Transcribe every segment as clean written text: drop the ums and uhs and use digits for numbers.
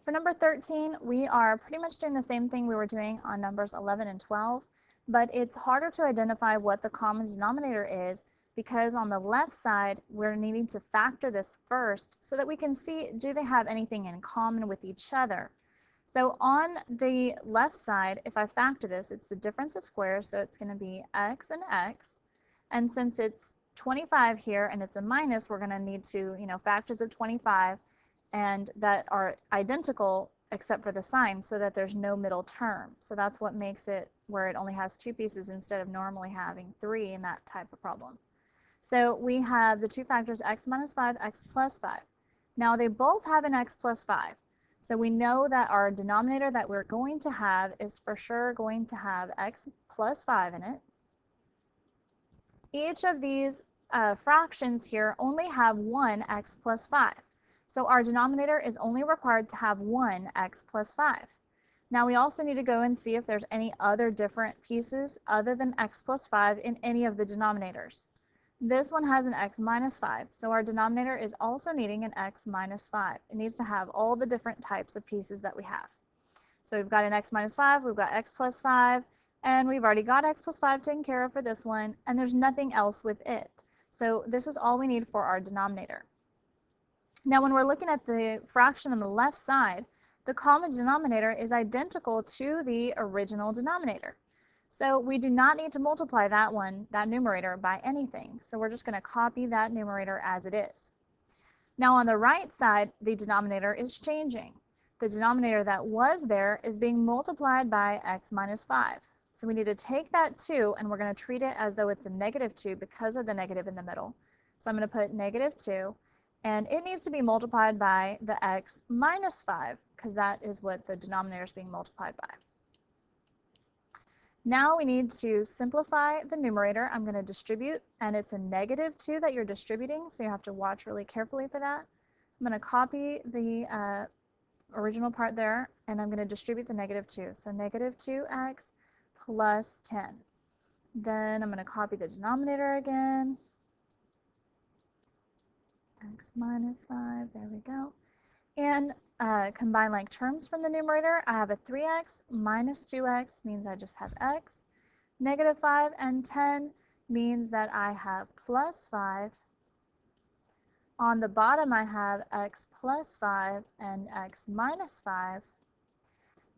For number 13, we are pretty much doing the same thing we were doing on numbers 11 and 12, but it's harder to identify what the common denominator is because on the left side, we're needing to factor this first so that we can see, do they have anything in common with each other? So on the left side, if I factor this, it's the difference of squares, so it's going to be x and x. And since it's 25 here and it's a minus, we're going to need to, factors of 25 and that are identical except for the sign so that there's no middle term. So that's what makes it where it only has two pieces instead of normally having three in that type of problem. So we have the two factors x minus 5, x plus 5. Now they both have an x plus 5. So we know that our denominator that we're going to have is for sure going to have x plus 5 in it. Each of these fractions here only have one x plus 5. So our denominator is only required to have one x plus 5. Now we also need to go and see if there's any other different pieces other than x plus 5 in any of the denominators. This one has an x minus 5, so our denominator is also needing an x minus 5. It needs to have all the different types of pieces that we have. So we've got an x minus 5, we've got x plus 5, and we've already got x plus 5 taken care of for this one, and there's nothing else with it. So this is all we need for our denominator. Now when we're looking at the fraction on the left side, the common denominator is identical to the original denominator. So we do not need to multiply that numerator, by anything. So we're just going to copy that numerator as it is. Now on the right side, the denominator is changing. The denominator that was there is being multiplied by x minus 5. So we need to take that 2 and we're going to treat it as though it's a negative 2 because of the negative in the middle. So I'm going to put negative 2. And it needs to be multiplied by the x minus 5 because that is what the denominator is being multiplied by. Now we need to simplify the numerator. I'm going to distribute, and it's a negative 2 that you're distributing, so you have to watch really carefully for that. I'm going to copy the original part there, and I'm going to distribute the negative 2. So negative 2x plus 10. Then I'm going to copy the denominator again. X minus 5, there we go. And combine like terms from the numerator. I have a 3x minus 2x means I just have x. Negative 5 and 10 means that I have plus 5. On the bottom I have x plus 5 and x minus 5.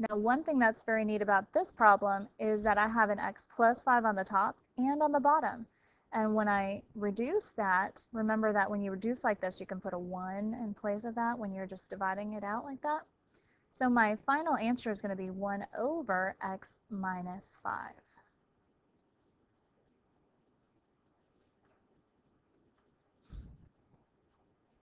Now one thing that's very neat about this problem is that I have an x plus 5 on the top and on the bottom. And when I reduce that, remember that when you reduce like this, you can put a 1 in place of that when you're just dividing it out like that. So my final answer is going to be 1 over x minus 5.